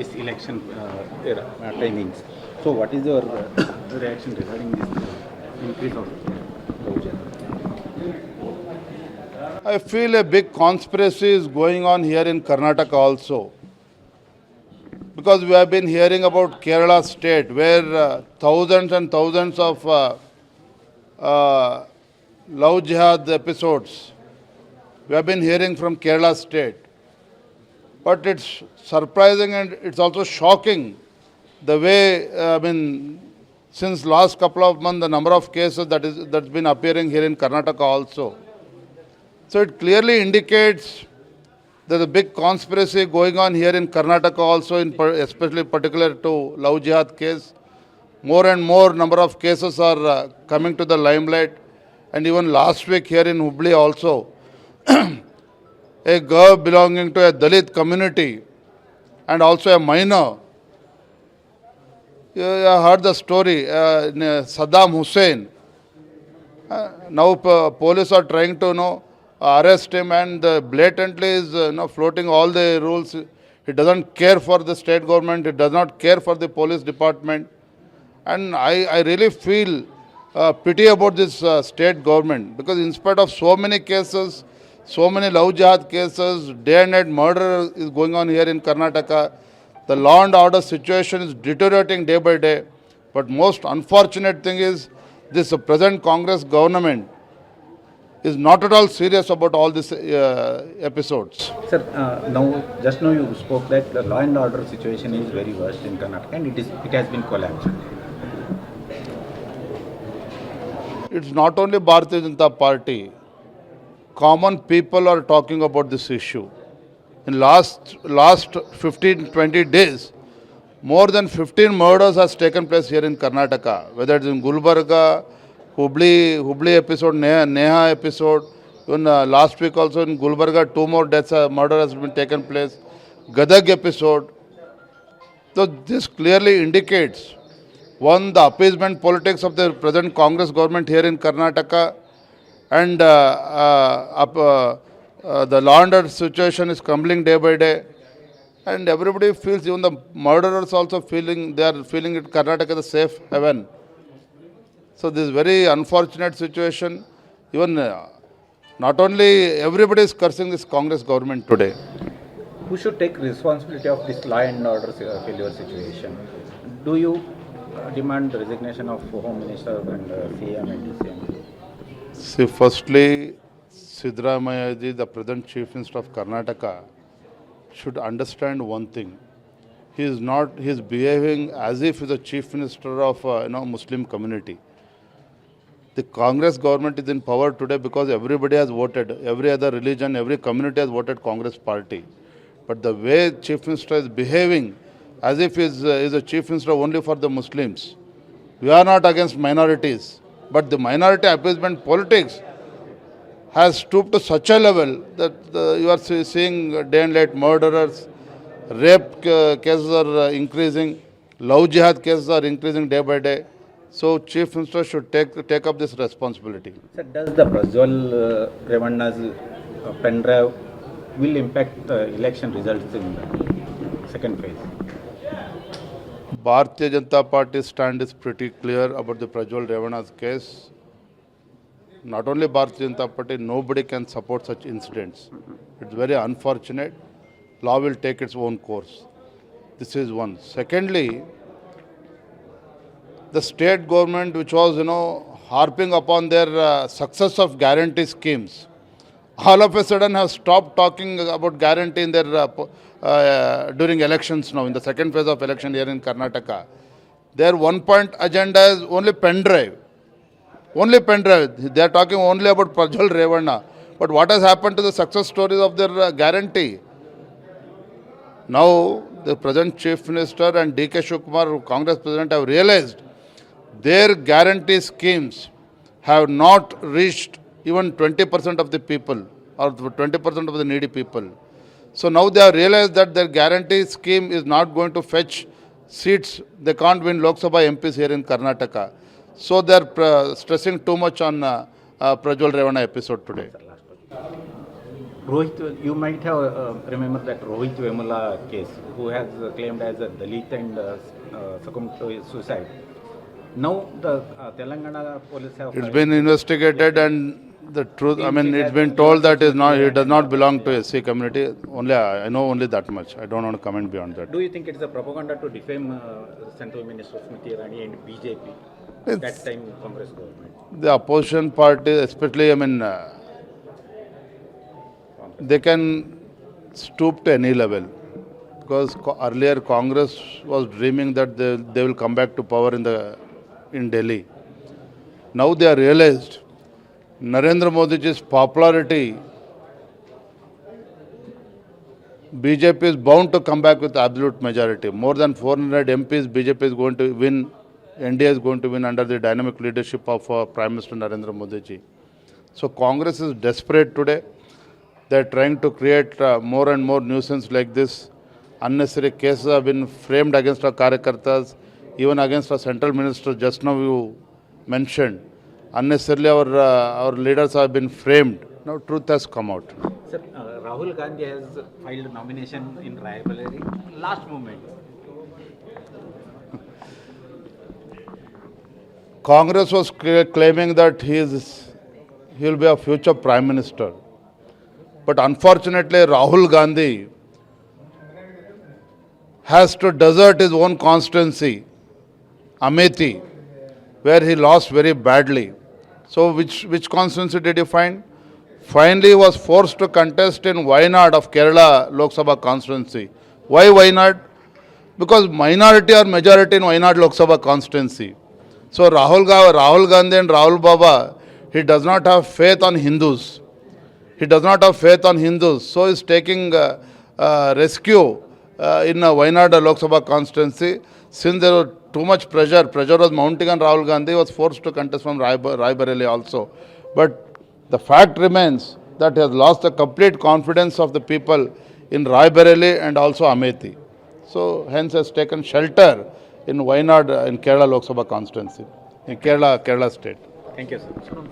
this election timings. So, what is your reaction regarding this increase of voucher? I feel a big conspiracy is going on here in Karnataka also. Because we have been hearing about Kerala state where thousands and thousands of love jihad episodes we have been hearing from Kerala state. But it's surprising and it's also shocking the way, since last couple of months, the number of cases that's been appearing here in Karnataka also. So it clearly indicates there's a big conspiracy going on here in Karnataka also, especially particular to love jihad case. More and more number of cases are coming to the limelight. And even last week here in Hubli also, a girl belonging to a Dalit community and also a minor. You heard the story, Saddam Hussein. Now police are trying to arrest him and blatantly is floating all the rules. He doesn't care for the state government. He does not care for the police department. And I really feel pity about this state government because in spite of so many cases, so many love jihad cases, day and night murder is going on here in Karnataka. The law and order situation is deteriorating day by day. But most unfortunate thing is this present Congress government is not at all serious about all these episodes. Sir, just now you spoke that the law and order situation is very worst in Karnataka and it has been collapsed. It's not only Bharatiya Janata Party. Common people are talking about this issue. In last 15-20 days, more than 15 murders has taken place here in Karnataka, whether it's in Gulbarga, Hubli episode, Neha episode. Even last week also in Gulbarga, 2 more deaths, murder has been taken place. Gadag episode. So this clearly indicates, one, the appeasement politics of the present Congress government here in Karnataka, and the law and order situation is crumbling day by day. And everybody feels, even the murderers also they are feeling it Karnataka is a safe haven. So this is very unfortunate situation. Even not only everybody is cursing this Congress government today. Who should take responsibility of this law and order failure situation? Do you demand the resignation of Home Minister and CM and DCM? See, firstly, Siddaramaiah ji, the present Chief Minister of Karnataka, should understand one thing. He is behaving as if he is a Chief Minister of Muslim community. The Congress government is in power today because everybody has voted. Every other religion, every community has voted Congress party. But the way Chief Minister is behaving, as if he is a Chief Minister only for the Muslims. We are not against minorities. But the minority appeasement politics has stooped to such a level that you are seeing day and night murderers, rape cases are increasing, love jihad cases are increasing day by day. So Chief Minister should take up this responsibility. Sir, does the Prajwal Revanna's pen drive will impact the election results in the second phase? Bharatiya Janata Party's stand is pretty clear about the Prajwal Revanna's case. Not only Bharatiya Janata Party, nobody can support such incidents. It's very unfortunate. Law will take its own course. This is one. Secondly, the state government, which was, harping upon their success of guarantee schemes, all of a sudden have stopped talking about guarantee in their during elections now, in the second phase of election here in Karnataka. Their one-point agenda is only pen drive. Only pen drive. They are talking only about Prajwal Revanna. But what has happened to the success stories of their guarantee? Now, the present Chief Minister and D.K. Shivkumar, Congress President, have realized their guarantee schemes have not reached even 20% of the people or 20% of the needy people. So now they have realized that their guarantee scheme is not going to fetch seats. They can't win Lok Sabha MPs here in Karnataka. So they are stressing too much on Prajwal Revanna episode today. Rohit, you might have remember that Rohit Vemula case, who has claimed as a Dalit and succumbed to suicide. Now the Telangana police have. It's been investigated and the truth, I mean, it's been told that is not, he does not belong to SC community. Only I know only that much. I don't want to comment beyond that. Do you think it's a propaganda to defame Central Minister Smriti Irani and BJP? That time Congress government. The opposition party, especially, I mean, they can stoop to any level. Because earlier Congress was dreaming that they will come back to power in Delhi. Now they are realized Narendra Modi's popularity, BJP is bound to come back with absolute majority. More than 400 MPs BJP is going to win, India is going to win under the dynamic leadership of Prime Minister Narendra Modi ji. So Congress is desperate today. They are trying to create more and more nuisance like this. Unnecessary cases have been framed against our Karyakartas, even against our central minister, just now you mentioned. Unnecessarily our leaders have been framed. Now truth has come out. Sir, Rahul Gandhi has filed nomination in Raebareli last moment. Congress was claiming that he will be a future Prime Minister. But unfortunately, Rahul Gandhi has to desert his own constituency, Amethi, where he lost very badly. So which constituency did he find? Finally, he was forced to contest in Wayanad of Kerala Lok Sabha constituency. Why Wayanad? Because minority or majority in Wayanad Lok Sabha constituency. So Rahul Gandhi and Rahul Baba, he does not have faith on Hindus. He does not have faith on Hindus. So he is taking rescue in Wayanad Lok Sabha constituency. Since there was too much pressure was mounting on Rahul Gandhi, he was forced to contest from Raebareli also. But the fact remains that he has lost the complete confidence of the people in Raebareli and also Amethi. So hence has taken shelter in Wayanad in Kerala Lok Sabha constituency, in Kerala state. Thank you, sir.